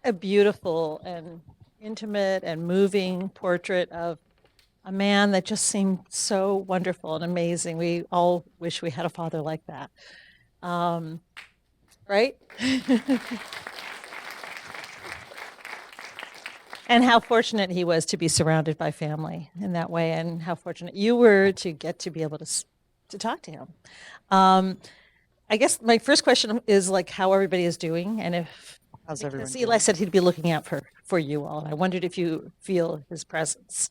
a beautiful and intimate and moving portrait of a man that just seemed so wonderful and amazing. We all wish we had a father like that. Right? And how fortunate he was to be surrounded by family in that way, and how fortunate you were to get to be able to talk to him. I guess my first question is like how everybody is doing, and if How's everyone Eli said he'd be looking out for you all. I wondered if you feel his presence.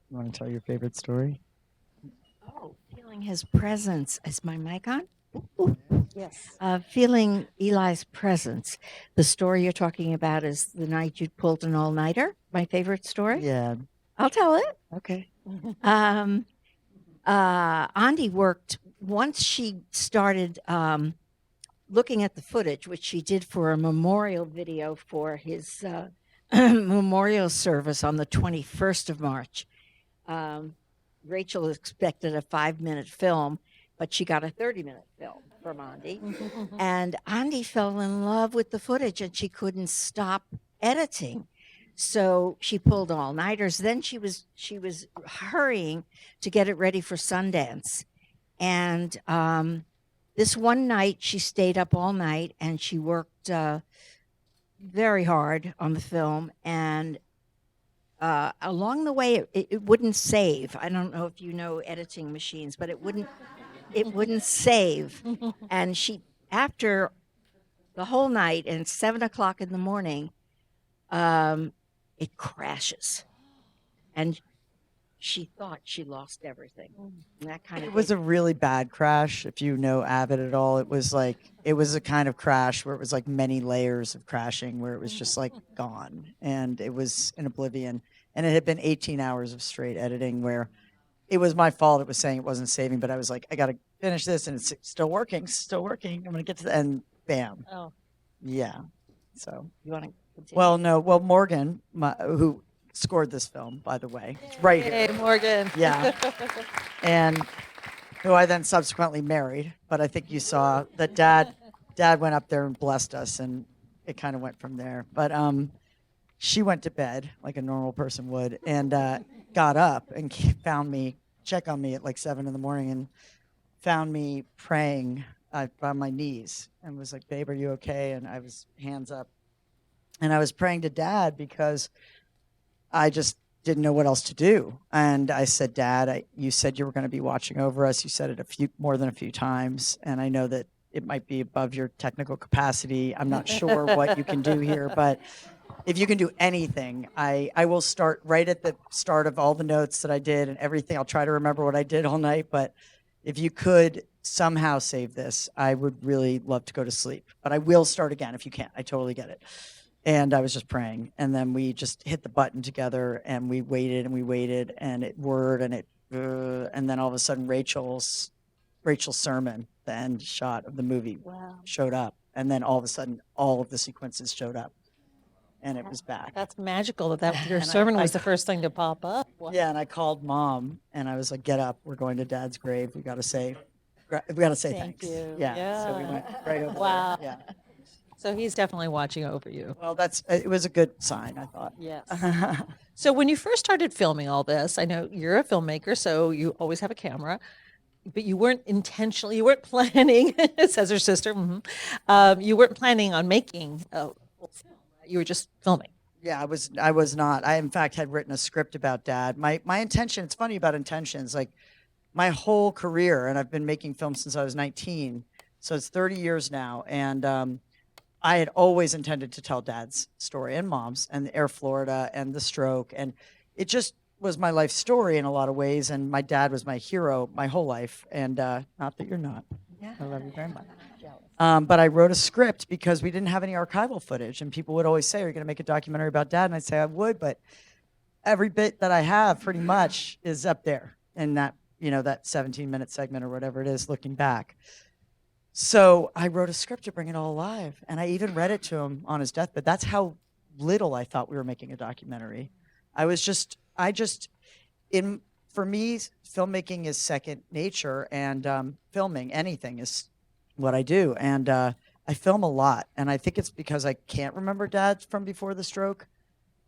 You want to tell your favorite story? Oh, feeling his presence. Is my mic on? Yes. Feeling Eli's presence. The story you're talking about is the night you pulled an all-nighter. My favorite story. Yeah. I'll tell it. Okay. Ondi worked once she started looking at the footage, which she did for a memorial video for his memorial service on the 21st of March. Rachel expected a 5-minute film, but she got a 30-minute film from Ondi. And Ondi fell in love with the footage and she couldn't stop editing. So she pulled all-nighters. Then she was hurrying to get it ready for Sundance. And this one night she stayed up all night and she worked very hard on the film. And along the way, it wouldn't save. I don't know if you know editing machines, but it wouldn't save. And she, after the whole night and 7 o'clock in the morning, it crashes. And she thought she lost everything. And that kind of It was a really bad crash. If you know Avid at all, it was a kind of crash where it was like many layers of crashing, where it was just like gone, and it was in oblivion. And it had been 18 hours of straight editing, where it was my fault. It was saying it wasn't saving, but I was like, I got to finish this, and it's still working. I'm going to get to the end. Bam. Oh. Yeah. So. You want to continue? Well, no. Well, Morgan, who scored this film, by the way, it's right here. Hey, Morgan. Yeah. And who I then subsequently married. But I think you saw that dad went up there and blessed us, and it kind of went from there. But she went to bed like a normal person would, and got up and found me, check on me at like 7 a.m, and found me praying on my knees, and was like, "Babe, are you okay?" And I was hands up, and I was praying to Dad because I just didn't know what else to do. And I said, "Dad, you said you were going to be watching over us. You said it more than a few times, and I know that it might be above your technical capacity. I'm not sure what you can do here, but if you can do anything, I will start right at the start of all the notes that I did and everything. I'll try to remember what I did all night, but if you could somehow save this, I would really love to go to sleep. But I will start again if you can. I totally get it." And I was just praying, and then we just hit the button together, and we waited, and it whirred, and then all of a sudden Rachel's sermon, the end shot of the movie, showed up, and then all of a sudden all of the sequences showed up, and it was back. That's magical that your sermon was the first thing to pop up. Wow. Yeah, and I called Mom, and I was like, "Get up, we're going to Dad's grave. We got to say Thank thanks." you. Yeah, so we went right over Wow. there. Yeah. So he's definitely watching over you. Well, it was a good sign, I thought. Yes. So when you first started filming all this, I know you're a filmmaker, so you always have a camera, but you weren't planning, says her sister, you weren't planning on making a full film. You were just filming. Yeah, I was not. I, in fact, had written a script about Dad. My intention, it's funny about intentions, like my whole career, and I've been making films since I was 19, so it's 30 years now, and I had always intended to tell Dad's story and Mom's and Air Florida and the stroke, and it just was my life story in a lot of ways, and my dad was my hero my whole life, and not that you're not. Yeah. I love you very much. But I wrote a script because we didn't have any archival footage, and people would always say, "Are you going to make a documentary about Dad?" And I'd say I would, but every bit that I have pretty much is up there in that 17-minute segment or whatever it is, looking back. So I wrote a script to bring it all alive, and I even read it to him on his deathbed. That's how little I thought we were making a documentary. For me, filmmaking is second nature, and filming anything is what I do. And I film a lot. And I think it's because I can't remember Dad from before the stroke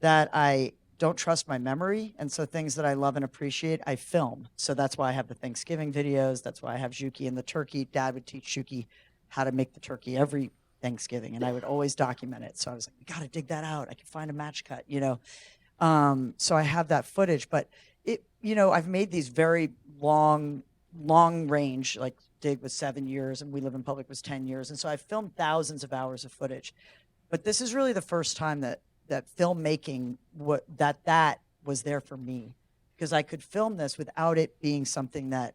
that I don't trust my memory. And so things that I love and appreciate, I film. So that's why I have the Thanksgiving videos. That's why I have Shuki and the turkey. Dad would teach Shuki how to make the turkey every Thanksgiving. And I would always document it. So I was like, we got to dig that out. I can find a match cut, you know. So I have that footage. But I've made these very long range, like Dig was 7 years and We Live in Public was 10 years. And so I've filmed thousands of hours of footage. But this is really the first time that filmmaking, that was there for me, because I could film this without it being something that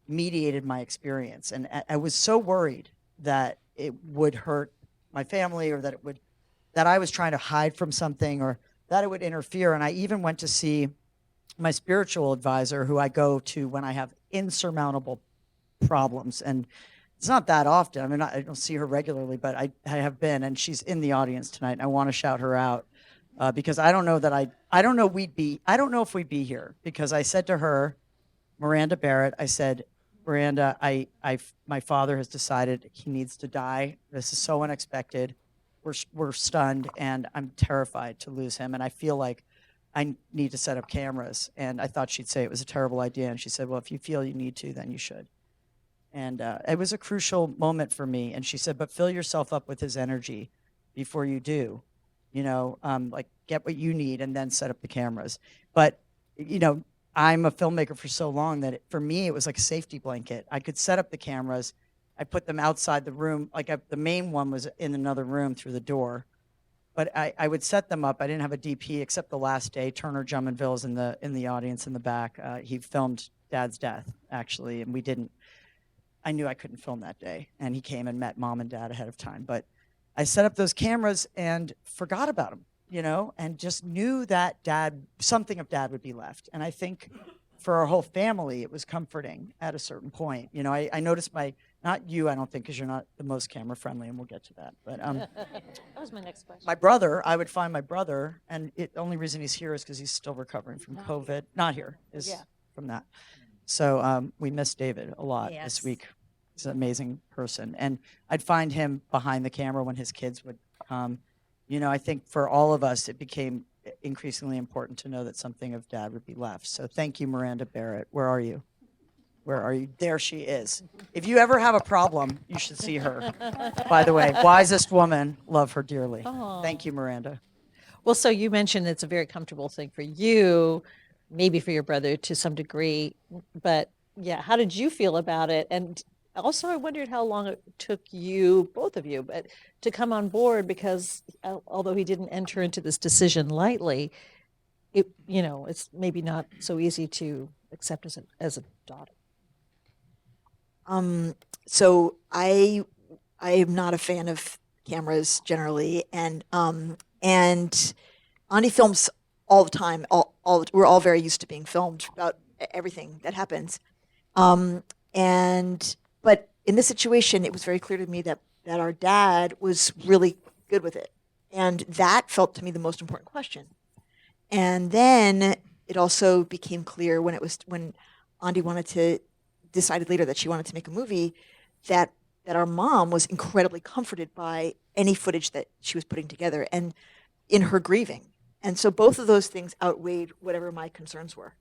mediated my experience. And I was so worried that it would hurt my family, or that I was trying to hide from something, or that it would interfere. And I even went to see my spiritual advisor, who I go to when I have insurmountable problems. And it's not that often. I mean, I don't see her regularly, but I have been, and she's in the audience tonight. And I want to shout her out because I don't know if we'd be here, because I said to her, Miranda Barrett, I said, Miranda, my father has decided he needs to die. This is so unexpected. We're stunned, and I'm terrified to lose him. And I feel like I need to set up cameras. And I thought she'd say it was a terrible idea. And she said, well, if you feel you need to, then you should. And it was a crucial moment for me. And she said, but fill yourself up with his energy before you do, like get what you need and then set up the cameras. But, I'm a filmmaker for so long that for me, it was like a safety blanket. I could set up the cameras. I put them outside the room. The main one was in another room through the door. But I would set them up. I didn't have a DP except the last day. Turner Jumonville is in the audience in the back. He filmed Dad's death, actually, and we didn't. I knew I couldn't film that day, and he came and met Mom and Dad ahead of time. But I set up those cameras and forgot about them, and just knew that something of Dad would be left. And I think for our whole family, it was comforting at a certain point. I noticed not you, I don't think, because you're not the most camera friendly, and we'll get to that. But That was my next question. my brother, I would find my brother, and the only reason he's here is because he's still recovering from COVID. Not here, is from that. So we miss David a lot this week. He's an amazing person. And I'd find him behind the camera when his kids would come. I think for all of us, it became increasingly important to know that something of Dad would be left. So thank you, Miranda Barrett. Where are you? Where are you? There she is. If you ever have a problem, you should see her. By the way, wisest woman, love her dearly. Aww. Thank you, Miranda. Well, so you mentioned it's a very comfortable thing for you, maybe for your brother to some degree, but yeah, how did you feel about it? And also, I wondered how long it took you, both of you, but to come on board, because although he didn't enter into this decision lightly, it's maybe not so easy to accept as a daughter. So I am not a fan of cameras generally, and Andi films all the time. We're all very used to being filmed about everything that happens. But in this situation, it was very clear to me that our dad was really good with it, and that felt to me the most important question. And then it also became clear when Andi decided later that she wanted to make a movie, that our mom was incredibly comforted by any footage that she was putting together and in her grieving. And so both of those things outweighed whatever my concerns were.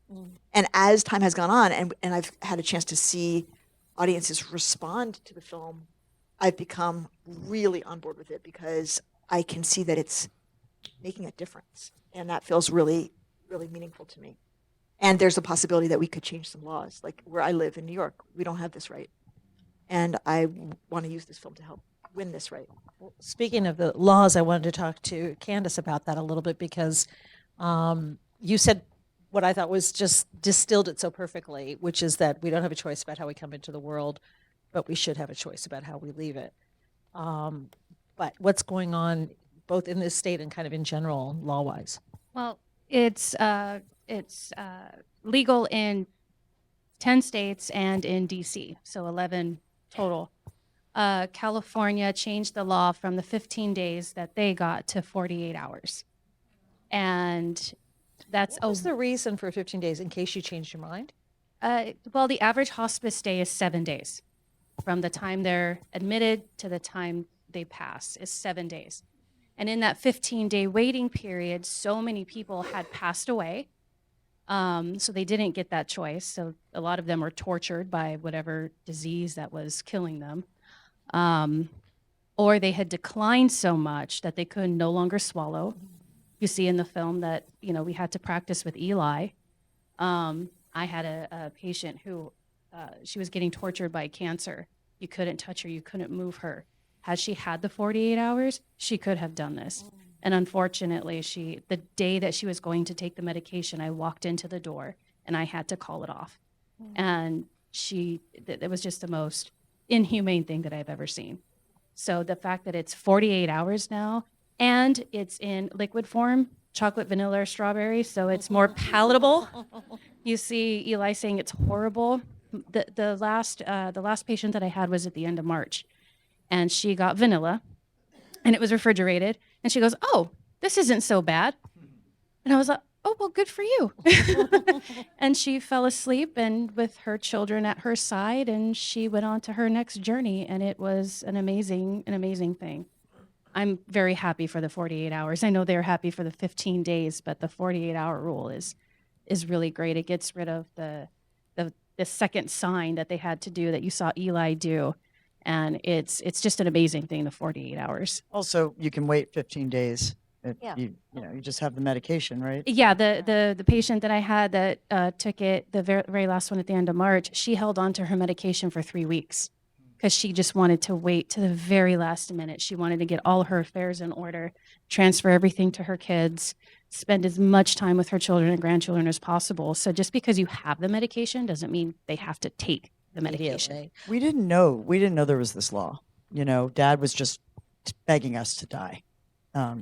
And as time has gone on, and I've had a chance to see audiences respond to the film, I've become really on board with it, because I can see that it's making a difference. And that feels really, really meaningful to me. And there's a possibility that we could change some laws. Like where I live in New York, we don't have this right. And I want to use this film to help win this right. Well, speaking of the laws, I wanted to talk to Candace about that a little bit, because you said what I thought was just distilled it so perfectly, which is that we don't have a choice about how we come into the world, but we should have a choice about how we leave it. But what's going on both in this state and kind of in general law-wise? Well, it's legal in 10 states and in DC, so 11 total. California changed the law from the 15 days that they got to 48 hours. And that's What was the reason for 15 days, in case you changed your mind? well, the average hospice stay is 7 days. from the time they're admitted to the time they pass is 7 days. And in that 15-day waiting period, so many people had passed away. So they didn't get that choice. So a lot of them were tortured by whatever disease that was killing them. Or they had declined so much that they could no longer swallow. You see in the film that, we had to practice with Eli. I had a patient who, she was getting tortured by cancer. You couldn't touch her, you couldn't move her. Had she had the 48 hours, she could have done this. And unfortunately, the day that she was going to take the medication, I walked into the door and I had to call it off. And it was just the most inhumane thing that I've ever seen. So the fact that it's 48 hours now and it's in liquid form, chocolate, vanilla, or strawberry, so it's more palatable. You see Eli saying it's horrible. The last patient that I had was at the end of March, and she got vanilla, and it was refrigerated, and she goes, "Oh, this isn't so bad." And I was like, "Oh, well, good for you." And she fell asleep and with her children at her side, and she went on to her next journey, and it was an amazing thing. I'm very happy for the 48 hours. I know they're happy for the 15 days, but the 48-hour rule is really great. It gets rid of the second sign that they had to do that you saw Eli do. And it's just an amazing thing, the 48 hours. Also, you can wait 15 days. If Yeah. you just have the medication, right? Yeah, the patient that I had that took it, the very last one at the end of March, she held on to her medication for 3 weeks because she just wanted to wait to the very last minute. She wanted to get all her affairs in order, transfer everything to her kids, spend as much time with her children and grandchildren as possible. So just because you have the medication doesn't mean they have to take the medication. Immediately. We didn't know there was this law. Dad was just begging us to die.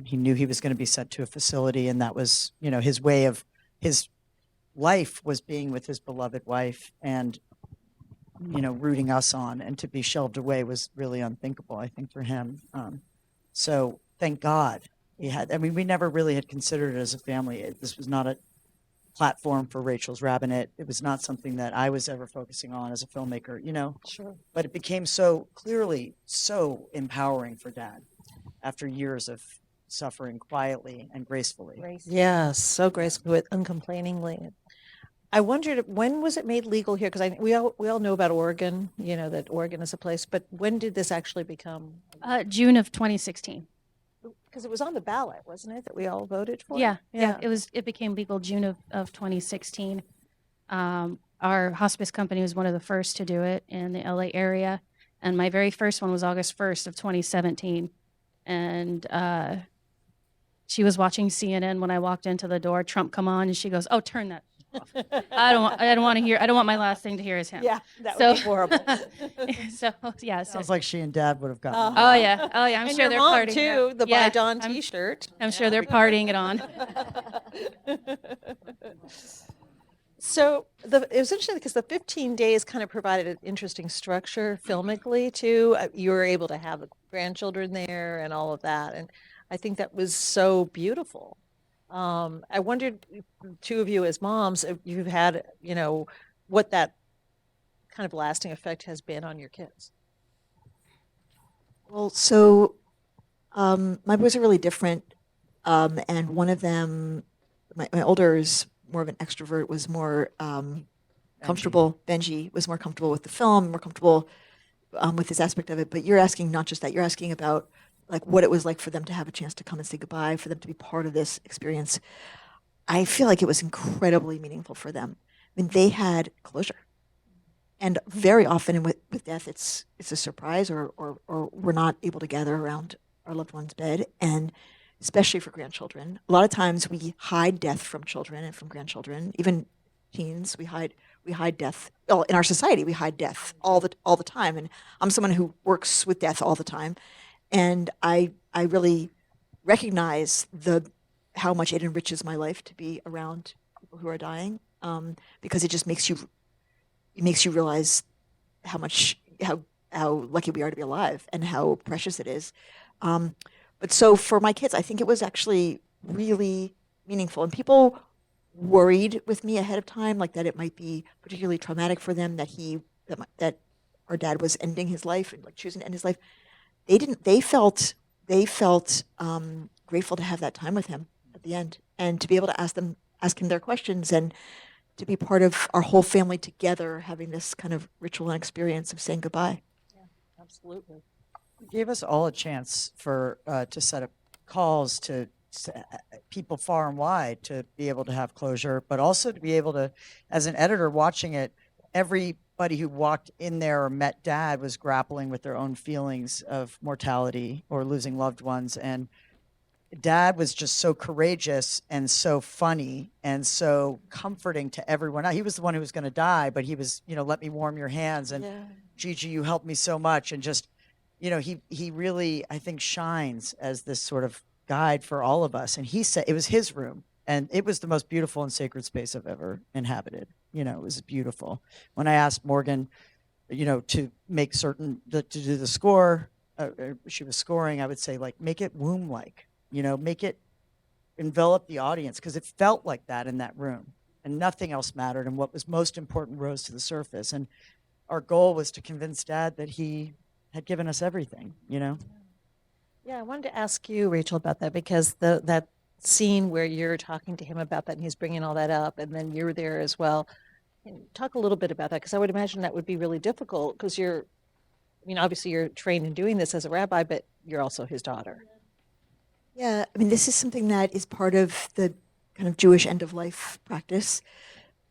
He knew he was going to be sent to a facility, and that was, his way of his life was being with his beloved wife and, rooting us on, and to be shelved away was really unthinkable, I think, for him. So thank God we never really had considered it as a family. This was not a platform for Rachel's Rabinet. It was not something that I was ever focusing on as a filmmaker, Sure. but it became so clearly so empowering for Dad after years of suffering quietly and gracefully. Yes, so gracefully, uncomplainingly. I wondered, when was it made legal here? Because we all know about Oregon, that Oregon is a place, but when did this actually become? June of 2016. Because it was on the ballot, wasn't it, that we all voted for? Yeah. It became legal June of 2016. Our hospice company was one of the first to do it in the LA area. And my very first one was August 1st of 2017. And she was watching CNN when I walked into the door. Trump come on, and she goes, "Oh, turn that off. I don't want to hear. I don't want my last thing to hear is him." Yeah, that So- would be horrible. So yeah. Sounds like she and Dad would have gotten Uh-huh. along. Oh yeah. I'm And sure your they're mom, partying too, the Yeah, By Dawn I'm- T-shirt. I'm sure they're partying it on. So it was interesting because the 15 days kind of provided an interesting structure filmically too. You were able to have the grandchildren there and all of that, and I think that was so beautiful. I wondered, two of you as moms, if you've had, what that kind of lasting effect has been on your kids. Well, so my boys are really different, and one of them, my older is more of an extrovert, was more comfortable. Benji was more comfortable with the film, more comfortable with this aspect of it. But you're asking not just that; you're asking about like what it was like for them to have a chance to come and say goodbye, for them to be part of this experience. I feel like it was incredibly meaningful for them. I mean, they had closure. And very often with death, it's a surprise, or we're not able to gather around our loved one's bed, and especially for grandchildren. A lot of times we hide death from children and from grandchildren, even teens. We hide death. Well, in our society, we hide death all the time. And I'm someone who works with death all the time, and I really recognize how much it enriches my life to be around people who are dying, because it just makes you realize how lucky we are to be alive and how precious it is. But so for my kids, I think it was actually really meaningful. And people worried with me ahead of time, like that it might be particularly traumatic for them, that our dad was ending his life and like choosing to end his life, they didn't. They felt grateful to have that time with him at the end, and to be able to ask him their questions, and to be part of our whole family together, having this kind of ritual and experience of saying goodbye. Absolutely. It gave us all a chance for to set up calls to people far and wide to be able to have closure, but also to be able to, as an editor watching it, everybody who walked in there or met Dad was grappling with their own feelings of mortality or losing loved ones. And Dad was just so courageous and so funny and so comforting to everyone. He was the one who was going to die, but he was, let me warm your hands. And Gigi, you helped me so much. And just, he really, I think, shines as this sort of guide for all of us. And he said it was his room, and it was the most beautiful and sacred space I've ever inhabited. It was beautiful. When I asked Morgan, to make certain that to do the score, she was scoring, I would say, like, make it womb-like, make it envelop the audience, because it felt like that in that room, and nothing else mattered. And what was most important rose to the surface. And our goal was to convince Dad that he had given us everything, Yeah, I wanted to ask you, Rachel, about that, because that scene where you're talking to him about that and he's bringing all that up, and then you're there as well. Talk a little bit about that, because I would imagine that would be really difficult, because obviously you're trained in doing this as a rabbi, but you're also his daughter. Yeah, I mean, this is something that is part of the kind of Jewish end of life practice.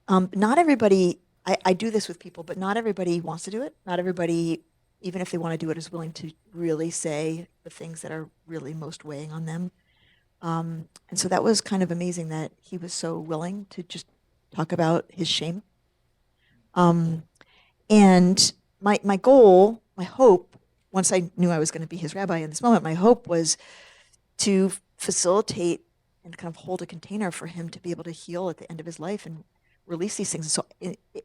Not everybody, I do this with people, but not everybody wants to do it. Not everybody, even if they want to do it, is willing to really say the things that are really most weighing on them. And so that was kind of amazing that he was so willing to just talk about his shame. And my goal, my hope, once I knew I was going to be his rabbi in this moment, my hope was to facilitate and kind of hold a container for him to be able to heal at the end of his life and release these things. So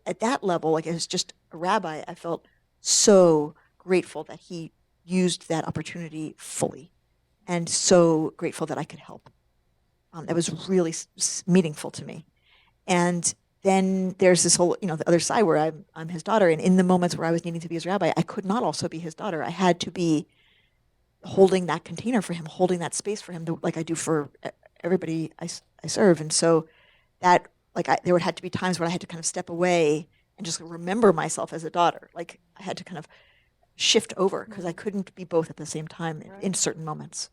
at that level, like as just a rabbi, I felt so grateful that he used that opportunity fully, and so grateful that I could help. That was really meaningful to me. And then there's this whole, the other side where I'm his daughter. And in the moments where I was needing to be his rabbi, I could not also be his daughter. I had to be holding that container for him, holding that space for him, like I do for everybody I serve. And so that, there would have to be times when I had to kind of step away and just remember myself as a daughter. Like I had to kind of shift over, because I couldn't be both at the same time in certain moments.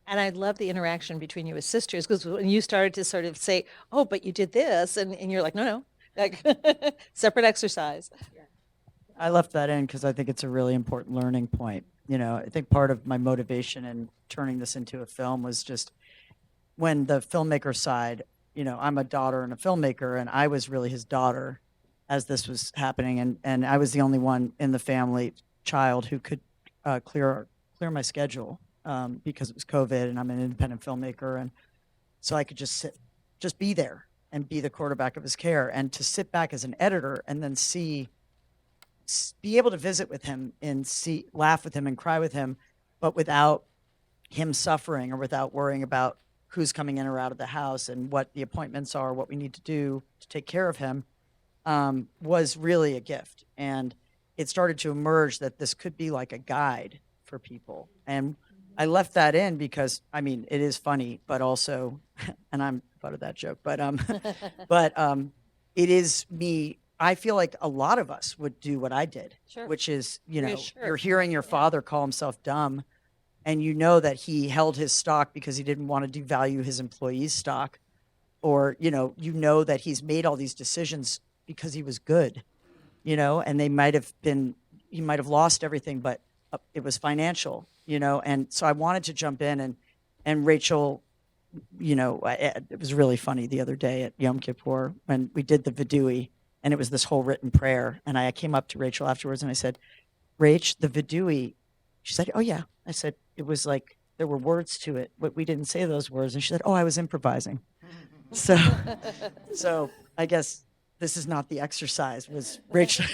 And I love the interaction between you as sisters, because when you started to sort of say, oh, but you did this, and you're like, no, like separate exercise. I left that in because I think it's a really important learning point. I think part of my motivation in turning this into a film was just when the filmmaker side, I'm a daughter and a filmmaker, and I was really his daughter as this was happening. And I was the only one in the family child who could clear my schedule because it was COVID, and I'm an independent filmmaker. And so I could just be there and be the quarterback of his care, and to sit back as an editor and then be able to visit with him and laugh with him and cry with him, but without him suffering or without worrying about who's coming in or out of the house and what the appointments are, what we need to do to take care of him, was really a gift. And it started to emerge that this could be like a guide for people. And I left that in because, it is funny, but also, and I'm proud of that joke, but it is me. I feel like a lot of us would do what I did, Sure. which is, Sure. you're hearing your father call himself dumb, and that he held his stock because he didn't want to devalue his employees' stock, or, that he's made all these decisions because he was good, and he might have lost everything, but it was financial, and so I wanted to jump in, and Rachel, it was really funny the other day at Yom Kippur when we did the Vidui. And it was this whole written prayer. And I came up to Rachel afterwards and I said, Rach, the Vidui. She said, oh, yeah. I said, it was like there were words to it, but we didn't say those words. And she said, oh, I was improvising. So I guess this is not the exercise, was Rachel.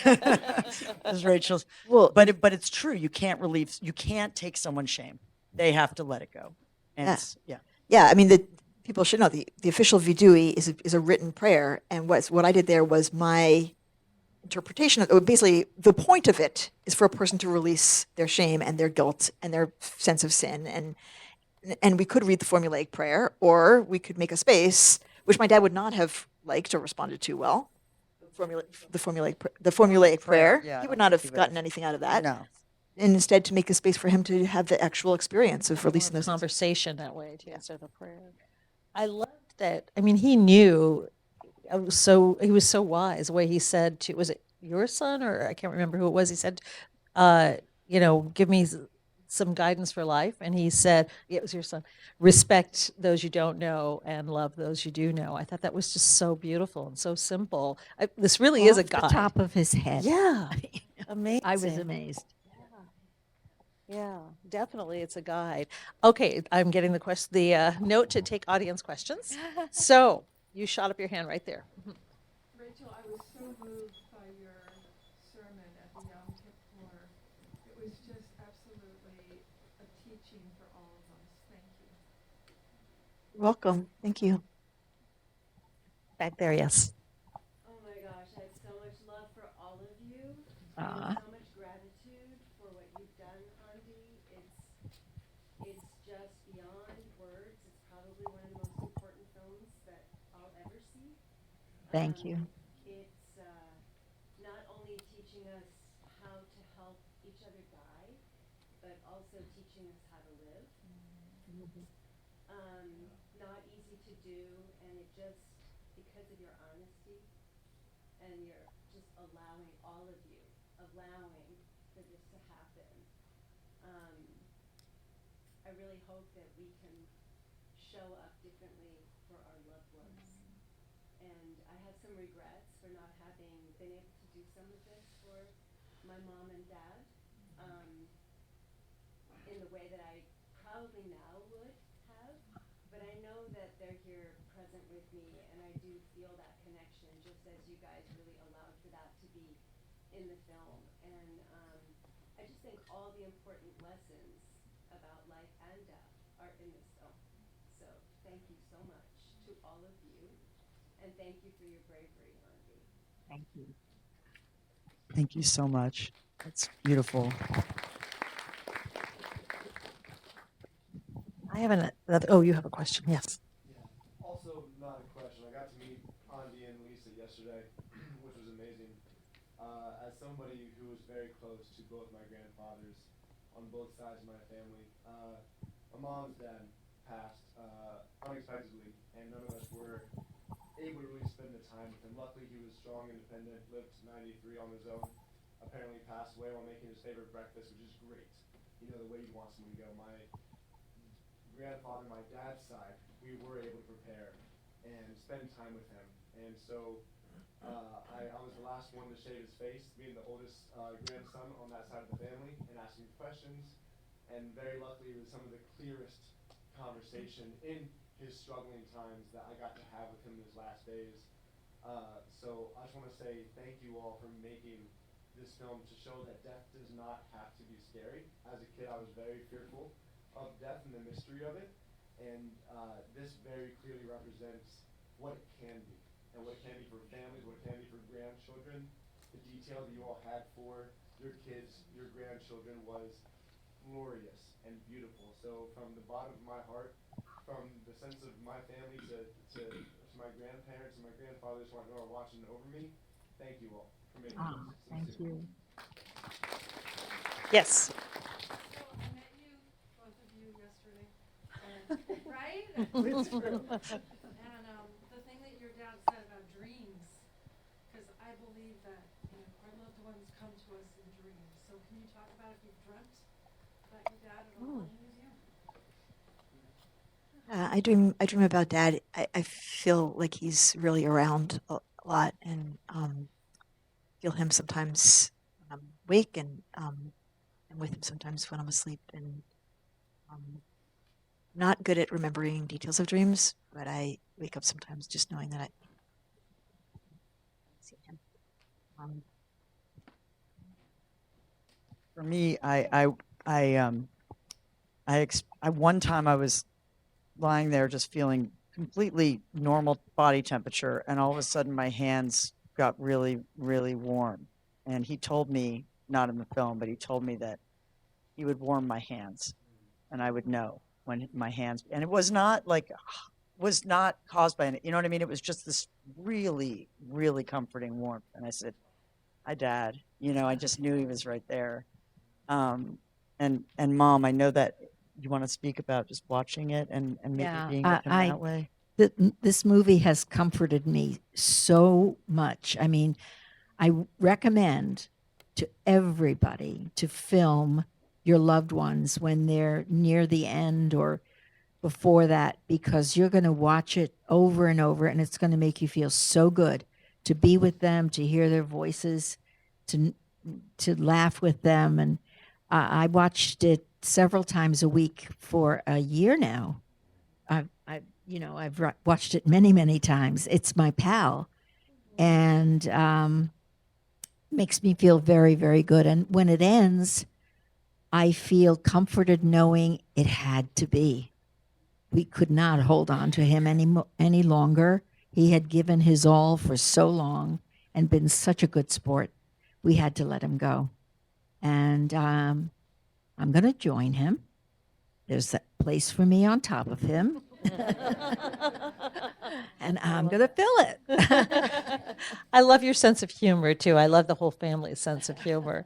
was Rachel's. Well, but it's true. You can't take someone's shame. They have to let it go. And yeah. I mean, people should know the official vidui is a written prayer, and what I did there was my interpretation of basically the point of it is for a person to release their shame and their guilt and their sense of sin, and we could read the formulaic prayer, or we could make a space, which my dad would not have liked or responded to well. The formulaic prayer. Yeah, I He don't would not think he have would gotten have. anything out of that. No. And instead to make a space for him to have the actual experience of More releasing of a those. conversation that way too, instead of a prayer. I loved that. I mean, he knew. He was so wise. The way he said to, was it your son, or I can't remember who it was. He said, give me some guidance for life. And he said, yeah, it was your son. Respect those you don't know and love those you do know. I thought that was just so beautiful and so simple. This really is a Off the guide. top of his head. Yeah, amazing. I was amazed. Yeah, definitely, it's a guide. Okay, I'm getting the note to take audience questions. So you shot up your hand right there. Rachel, I was so moved by your sermon at the Yom Kippur. It was just absolutely a teaching for all of us. Thank you. Welcome. Thank you. Back there, yes. Oh my gosh, I have so much love for all of you. Aw. And so much gratitude for what you've done, Ondi. It's just beyond words. It's probably one of the most important films that I'll ever see. Thank you. It's not only teaching us how to help each other die, but also teaching us how to live. Not easy to do, and it just, because of your honesty and your just allowing all of you, allowing for this to happen. I really hope that we can show up differently for our loved ones. And I have some regrets for not having been able to do some of this for my mom and dad in the way that I probably now would have. But I know that they're here present with me, and I do feel that connection, just as you guys really allowed for that to be in the film. And I just think all the important lessons about life and death are in this film. So thank you so much to all of you, and thank you for your bravery, Ondi. Thank you. Thank you so much. That's beautiful. I have another, you have a question, yes. Also, not a question. I got to meet Ondi and Lisa yesterday, which was amazing. As somebody who was very close to both my grandfathers on both sides of my family, my mom's dad passed unexpectedly, and none of us were able to really spend the time with him. Luckily, he was strong, independent, lived to 93 on his own. Apparently passed away while making his favorite breakfast, which is great. You know, the way you want someone to go. My grandfather, my dad's side, we were able to prepare and spend time with him. And so I was the last one to shave his face, being the oldest grandson on that side of the family, and asking questions. And very luckily, it was some of the clearest conversation in his struggling times that I got to have with him in his last days. So I just want to say thank you all for making this film to show that death does not have to be scary. As a kid, I was very fearful of death and the mystery of it, and this very clearly represents what it can be, and what it can be for families, what it can be for grandchildren. The detail that you all had for your kids, your grandchildren, was glorious and beautiful. So from the bottom of my heart, from the sense of my family to my grandparents and my grandfathers who are watching over me, thank you all for making this. Thank you. Yes. So I met you, both of you, yesterday, and, right? And the thing that your dad said about dreams, because I believe that our loved ones come to us in dreams. So can you talk about if you've dreamt about your dad at all in the museum? I dream about Dad. I feel like he's really around a lot, and feel him sometimes when I'm awake, and with him sometimes when I'm asleep. And I'm not good at remembering details of dreams, but I wake up sometimes just knowing that I see him. For me, one time I was lying there just feeling completely normal body temperature, and all of a sudden my hands got really, really warm. And he told me, not in the film, but he told me that he would warm my hands, and I would know when my hands. And it was not like, was not caused by any, you know what I mean? It was just this really, really comforting warmth. And I said, "Hi, Dad." You know, I just knew he was right there. And Mom, I know that you want to speak about just watching it and maybe Yeah, being with him that way. This movie has comforted me so much. I mean, I recommend to everybody to film your loved ones when they're near the end or before that, because you're going to watch it over and over, and it's going to make you feel so good to be with them, to hear their voices, to laugh with them. And I watched it several times a week for a year now. I've watched it many, many times. It's my pal, and makes me feel very, very good. And when it ends, I feel comforted knowing it had to be. We could not hold on to him any longer. He had given his all for so long and been such a good sport. We had to let him go. And I'm going to join him. There's a place for me on top of him. And I'm going to fill it. I love your sense of humor too. I love the whole family's sense of humor.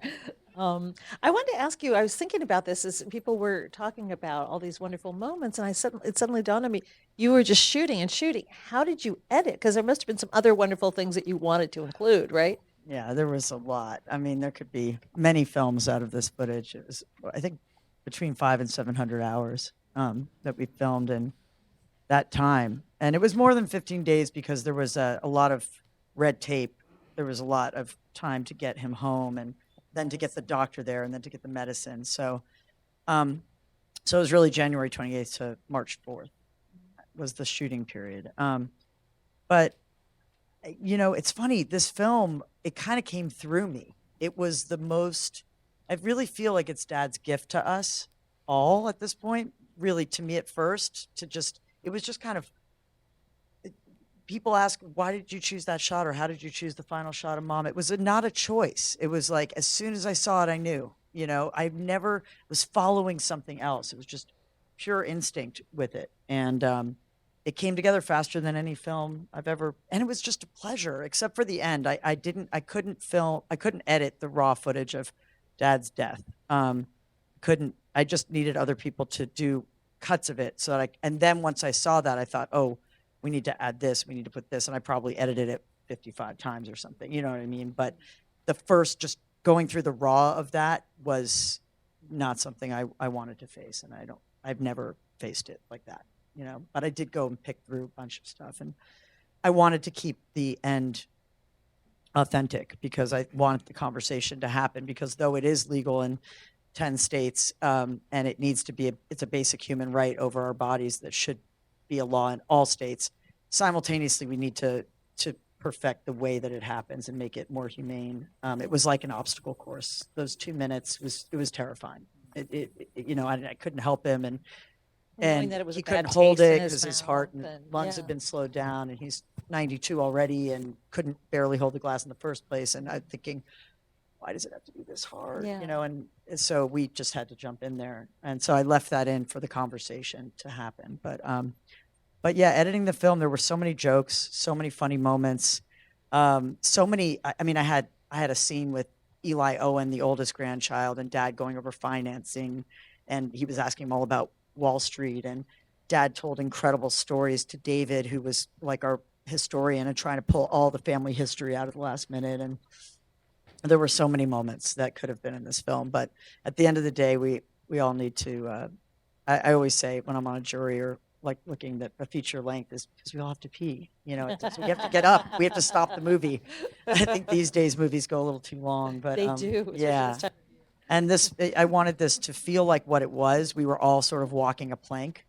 I wanted to ask you, I was thinking about this as people were talking about all these wonderful moments, and it suddenly dawned on me, you were just shooting and shooting. How did you edit? Because there must have been some other wonderful things that you wanted to include, right? Yeah, there was a lot. I mean, there could be many films out of this footage. It was, I think, between 500 and 700 hours that we filmed in that time. And it was more than 15 days because there was a lot of red tape. There was a lot of time to get him home and then to get the doctor there and then to get the medicine. So it was really January 28th to March 4th was the shooting period. But, you know, it's funny, this film, it kind of came through me. It was the most, I really feel like it's Dad's gift to us all at this point, really to me at first, to just, it was just kind of, people ask, why did you choose that shot or how did you choose the final shot of Mom? It was not a choice. It was like, as soon as I saw it, I knew, you know, I never was following something else. It was just pure instinct with it. And it came together faster than any film I've ever, and it was just a pleasure, except for the end. I couldn't edit the raw footage of Dad's death. I just needed other people to do cuts of it. And then once I saw that, I thought, oh, we need to add this, we need to put this. And I probably edited it 55 times or something, you know what I mean? But the first, just going through the raw of that was not something I wanted to face. And I've never faced it like that, you know, but I did go and pick through a bunch of stuff. And I wanted to keep the end authentic because I wanted the conversation to happen, because though it is legal in 10 states, and it needs to be, it's a basic human right over our bodies that should be a law in all states. Simultaneously, we need to perfect the way that it happens and make it more humane. It was like an obstacle course. Those 2 minutes was terrifying. You know, I couldn't help him, and Knowing that it was he a bad couldn't hold taste in it his because his heart and mouth and- lungs yeah. had been slowed down, and he's 92 already and couldn't barely hold the glass in the first place. And I'm thinking, why does it have to be this hard? Yeah. You know, and so we just had to jump in there. And so I left that in for the conversation to happen. But yeah, editing the film, there were so many jokes, so many funny moments, so many. I mean, I had a scene with Eli Owen, the oldest grandchild, and Dad going over financing, and he was asking him all about Wall Street, and Dad told incredible stories to David, who was like our historian and trying to pull all the family history out at the last minute. And there were so many moments that could have been in this film, but at the end of the day, we all need to. I always say when I'm on a jury or like looking at a feature length is because we all have to pee. You know, so we have to get up. We have to stop the movie. I think these days movies go a little too long, but They do. especially yeah. this time. And I wanted this to feel like what it was. We were all sort of walking a plank,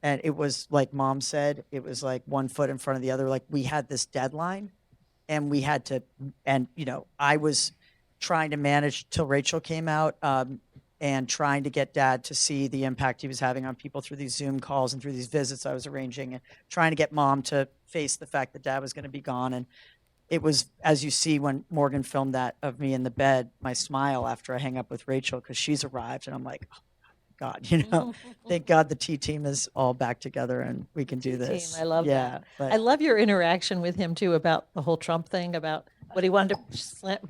and it was like Mom said, it was like one foot in front of the other. Like we had this deadline, and we had to. And you know, I was trying to manage till Rachel came out, and trying to get Dad to see the impact he was having on people through these Zoom calls and through these visits I was arranging, and trying to get Mom to face the fact that Dad was going to be gone. And it was, as you see when Morgan filmed that of me in the bed, my smile after I hang up with Rachel because she's arrived, and I'm like, oh, God, thank God the T team is all back together and we can do Team, this. I love yeah, that. But I love your interaction with him too about the whole Trump thing, about what he wanted to slam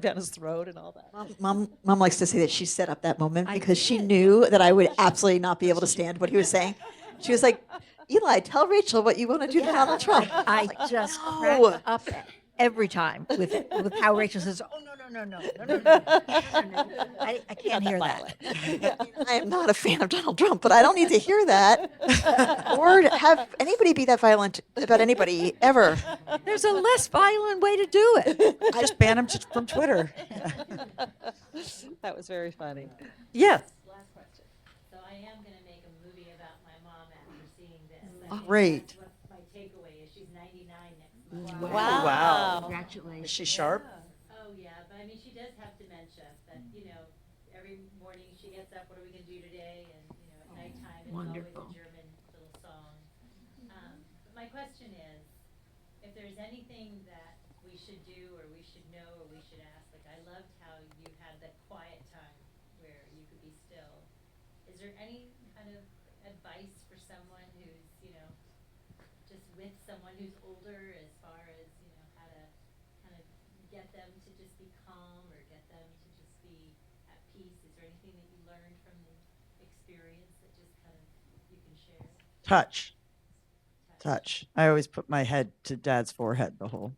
down his throat and all that. Mom likes to say that she set up that moment I because she did. knew that I would absolutely not be able to stand what he was saying. She was like, Eli, tell Rachel what you want to do to Donald Trump. I just no. crack up every time with how Rachel says, "Oh no. I can't hear that." I am not a fan of Donald Trump, but I don't need to hear that or have anybody be that violent about anybody ever. There's a less violent way to do it. just ban him from Twitter. That was very funny. Yes. Last question. So I am going to make a movie about my mom after seeing this. I think Great. That's what my takeaway is. She's 99 next month. Wow. Congratulations. Is she sharp? Oh yeah, but I mean she does have dementia. But every morning she gets up. What are we going to do today? And at nighttime it's Wonderful. always a German little song. But my question is, if there's anything that we should do or we should know or we should ask, like I loved how you had that quiet time where you could be still. Is there any kind of advice for someone who's, just with someone who's older as far as, how to kind of get them to just be calm or get them to just be at peace? Is there anything that you learned from the experience that just kind of you can share? Touch. I always put my head to Dad's forehead for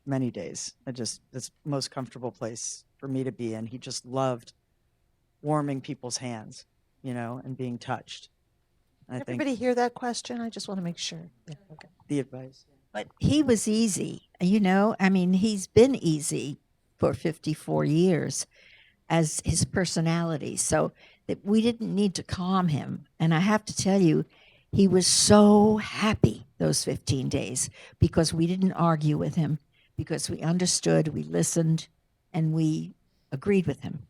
many days. That's the most comfortable place for me to be in. He just loved warming people's hands, and being touched. I think Everybody hear that question? I just want to make sure. Yeah, okay. the advice. But he was easy, I mean, he's been easy for 54 years as his personality. So that we didn't need to calm him. And I have to tell you, he was so happy those 15 days because we didn't argue with him, because we understood, we listened, and we agreed with him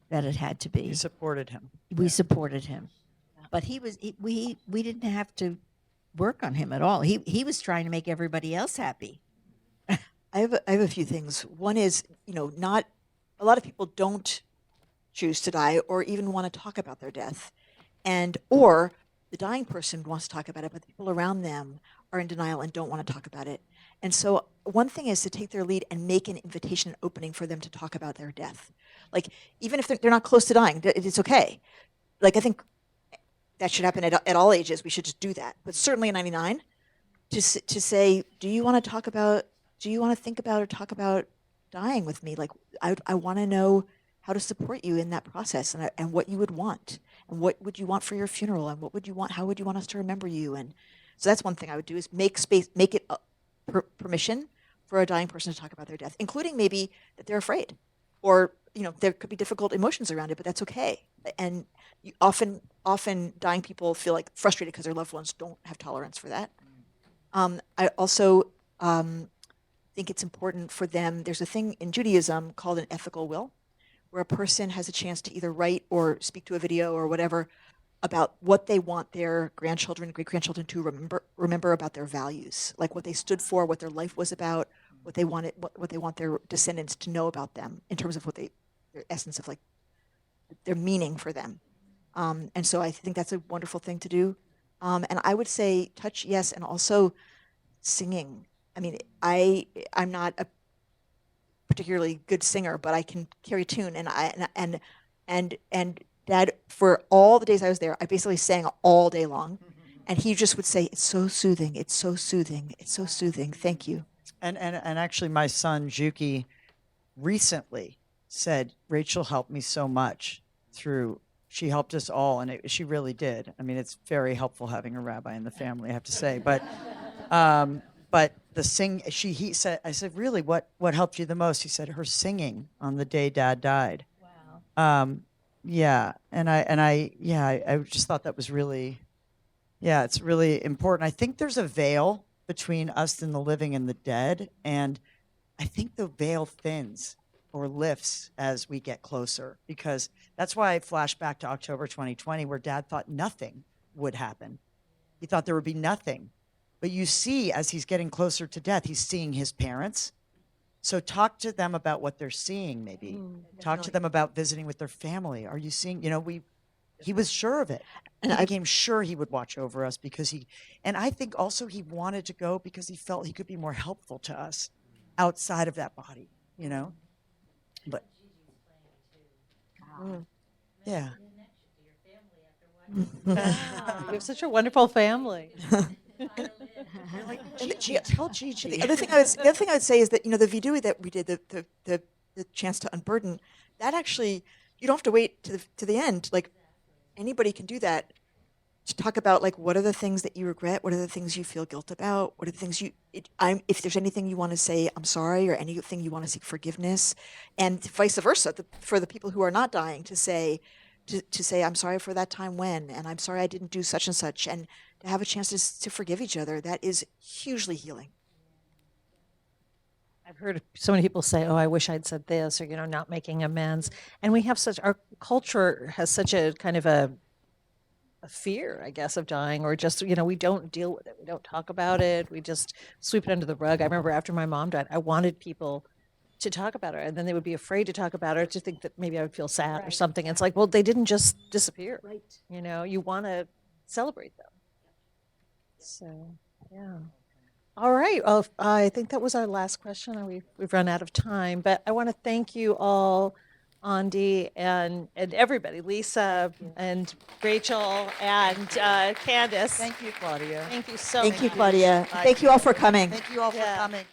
that it had to be. You supported him. We supported him. But we didn't have to work on him at all. He was trying to make everybody else happy. I have a few things. One is, not a lot of people don't choose to die or even want to talk about their death, or the dying person wants to talk about it, but the people around them are in denial and don't want to talk about it. And so one thing is to take their lead and make an invitation, an opening for them to talk about their death. Like, even if they're not close to dying, it's okay. Like, I think that should happen at all ages. We should just do that. But certainly at 99, to say, do you want to think about or talk about dying with me? Like, I want to know how to support you in that process and what you would want. And what would you want for your funeral? And what would you want? How would you want us to remember you? And so that's one thing I would do, is make space, make it permission for a dying person to talk about their death, including maybe that they're afraid, or there could be difficult emotions around it, but that's okay. And often dying people feel like frustrated because their loved ones don't have tolerance for that. I also think it's important for them. There's a thing in Judaism called an ethical will, where a person has a chance to either write or speak to a video or whatever about what they want their grandchildren, great-grandchildren to remember about their values, like what they stood for, what their life was about, what they wanted, what they want their descendants to know about them in terms of their essence of, like, their meaning for them. And so I think that's a wonderful thing to do. And I would say touch, yes, and also singing. I mean, I'm not a particularly good singer, but I can carry a tune, and Dad, for all the days I was there, I basically sang all day long, and he just would say, "It's so soothing. It's so soothing. It's so soothing. Thank you." And actually, my son Juki recently said, "Rachel helped me so much through. She helped us all, and she really did. I mean, it's very helpful having a rabbi in the family, I have to say. But the he said, I said, really, what helped you the most? He said, her singing on the day Dad died. Wow. Yeah, and I just thought that was really, it's really important. I think there's a veil between us and the living and the dead, and I think the veil thins or lifts as we get closer, because that's why I flash back to October 2020, where Dad thought nothing would happen. He thought there would be nothing. But you see, as he's getting closer to death, he's seeing his parents. So talk to them about what they're seeing, maybe. Talk to them about visiting with their family. Are you seeing, he was sure of it. And He I- became sure he would watch over us and I think also he wanted to go because he felt he could be more helpful to us outside of that body, But yeah. You have such a wonderful family. Tell Gigi. The other thing I would say is that the video that we did, the chance to unburden, that actually you don't have to wait to the end. Like anybody can do that. To talk about like what are the things that you regret, what are the things you feel guilt about, what are the things if there's anything you want to say I'm sorry, or anything you want to seek forgiveness, and vice versa for the people who are not dying to say I'm sorry for that time when, and I'm sorry I didn't do such and such, and to have a chance to forgive each other, that is hugely healing. I've heard so many people say, "Oh, I wish I'd said this," or not making amends. And we have our culture has such a kind of a fear, I guess, of dying, or just we don't deal with it. We don't talk about it. We just sweep it under the rug. I remember after my mom died, I wanted people to talk about her, and then they would be afraid to talk about her to think that maybe I would feel sad or something. It's like, well, they didn't just disappear. Right. You want to celebrate them. So, yeah. All right. Well, I think that was our last question, and we've run out of time. But I want to thank you all, Ondi and everybody, Lisa and Rachel and Candace. Thank you, Claudia. Thank you so Thank you, much. Claudia. Thank you all for coming. Thank you all for Yeah. coming.